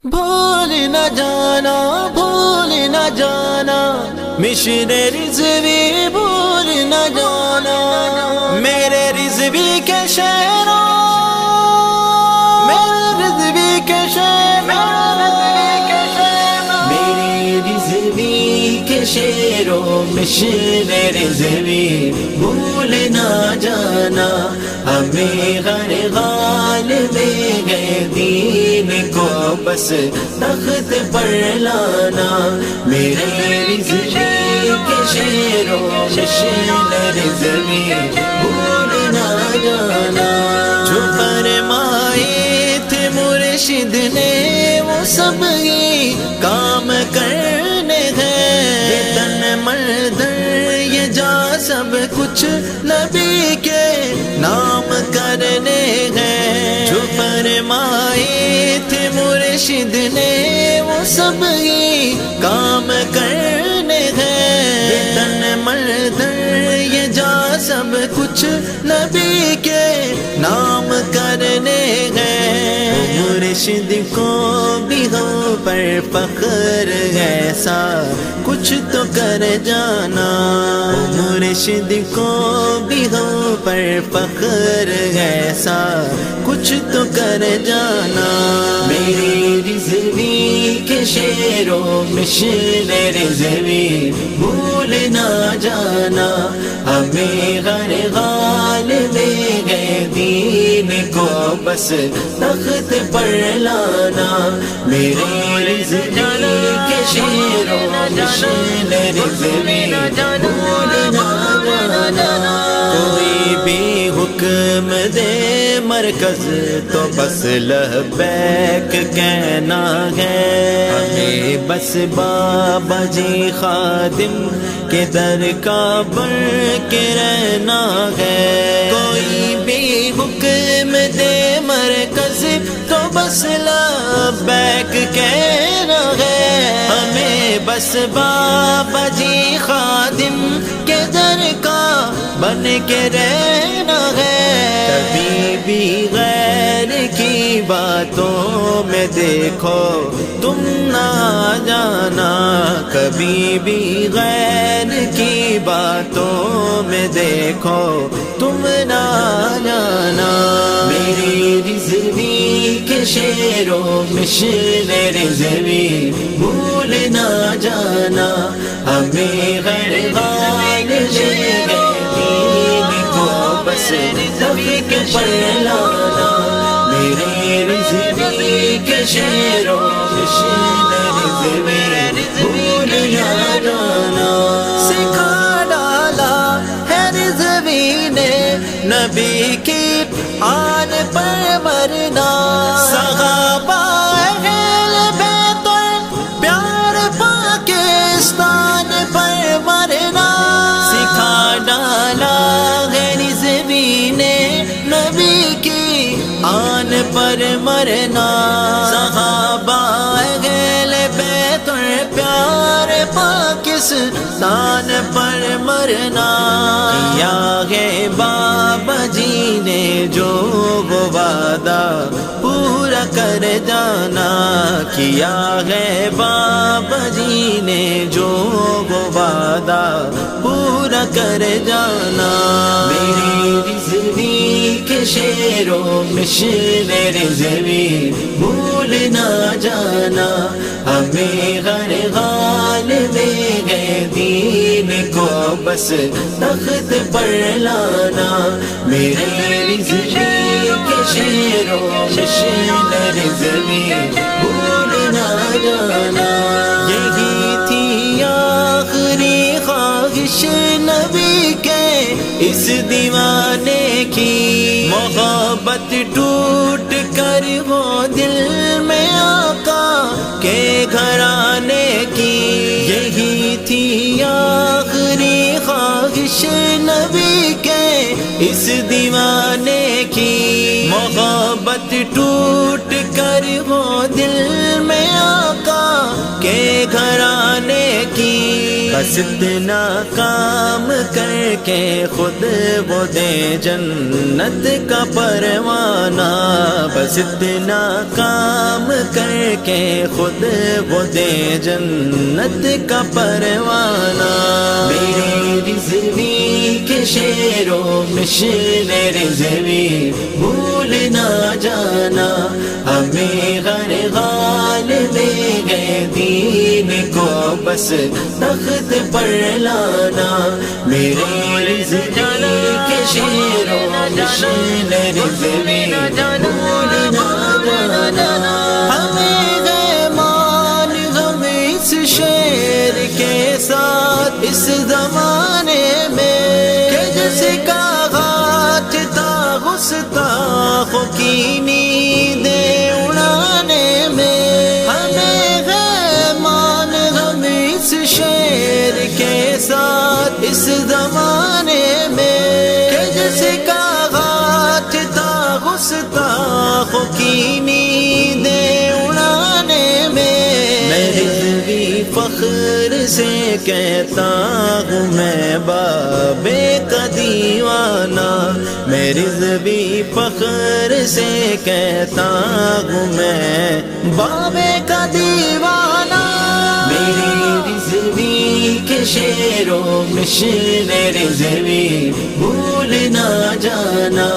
بھول نہ جانا، بھول نہ جانا، مشن رضوی بھول نہ جانا، میرے رضوی کے شہروں، میرے رضوی کے شہروں، میرے رضوی کے شہروں، مشن رضوی بھول نہ جانا، ہمیں ہر حال میں گئے دین کو بس تخت پر لانا، میرے رضوی کے شہروں، مشن رضوی بھول نہ جانا، جو فرمائے تھے مرشد نے وہ سب ہی کام کرنے ہیں، یہ تن مردن یہ جا سب کچھ نبی کے نام کرنے ہیں، جو فرمائے تھے مرشد نے وہ سب ہی کام کرنے ہیں، یہ تن مردن یہ جا سب کچھ نبی کے نام کرنے ہیں، مرشد کو بھی ہو پر فخر ایسا کچھ تو کر جانا، مرشد کو بھی ہو پر فخر ایسا کچھ تو کر جانا، میری رضوی کے شہروں، مشن رضوی بھول نہ جانا، ہمیں ہر حال میں گئے دین کو بس تخت پر لانا، میرے رضوی کے شہروں، مشن رضوی بھول نہ جانا، کوئی بھی حکم دے مرکز تو بس لبیک کہنا ہے، ہمیں بس بابا جی خادم کے در کا بن کے رہنا ہے، کوئی بھی حکم دے مرکز تو بس لبیک کہنا ہے، ہمیں بس بابا جی خادم کے در کا بن کے رہنا ہے، کبھی بھی غیر کی باتوں میں دیکھو تم نہ جانا، کبھی بھی غیر کی باتوں میں دیکھو تم نہ جانا، میری رضوی کے شہروں، مشن رضوی بھول نہ جانا، ہمیں ہر حال میں دین کو بس تخت پر لانا، میرے رضوی کے شہروں، مشن رضوی بھول نہ جانا، سکھا ڈالا ہے رضوی نے نبی کی آن پر مرنا، صحابہ اہل بیت پیار پاکستان پر مرنا، سکھا ڈالا ہے رضوی نے نبی کی آن پر مرنا، صحابہ اہل بیت پیار پاکستان پر مرنا، کیا ہے بابا جی نے جو وہ وعدہ پورا کر جانا، کیا ہے بابا جی نے جو وہ وعدہ پورا کر جانا، میری رضوی کے شہروں، مشن رضوی بھول نہ جانا، ہمیں ہر حال میں گئے دین کو بس تخت پر لانا، میرے رضوی کے شہروں، مشن رضوی بھول نہ جانا، یہی تھی آخری خواہش نبی کے اس دیوانے کی، محبت ٹوٹ کر وہ دل میں آقا کے گھرانے کی، یہی تھی آخری خواہش نبی کے اس دیوانے کی، محبت ٹوٹ کر وہ دل میں آقا کے گھرانے کی، بس اتنا کام کر کے خود وہ دے جنت کا پروانہ، بس اتنا کام کر کے خود وہ دے جنت کا پروانہ۔ میری رضوی کے شعر و مشن رضوی بھول نہ جانا، ہمیں ہر حال میں گئے دین کو بس تخت پر لانا۔ میرے رضوی کے شعر و مشن رضوی بھول نہ جانا، ہمیں گئے مان غم اس شعر کے ساتھ اس زمانے میں کہ جس کا ہاتھ تھا گستاخوں کی نیندیں اڑانے میں، ہمیں ہے مان غم اس شعر کے ساتھ اس زمانے میں کہ جس کا ہاتھ تھا گستاخوں کی نیندیں اڑانے میں۔ میں رضوی فخر سے کہتا ہوں میں بابے کا دیوانہ، میں رضوی فخر سے کہتا ہوں میں بابے کا دیوانہ۔ میری رضوی کے شعر و مشن رضوی بھول نہ جانا،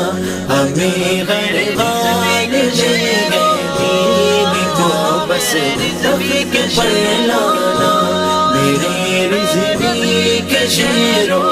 ہمیں ہر حال میں گئے دین کو بس تخت پر لانا۔ میرے رضوی کے شعر و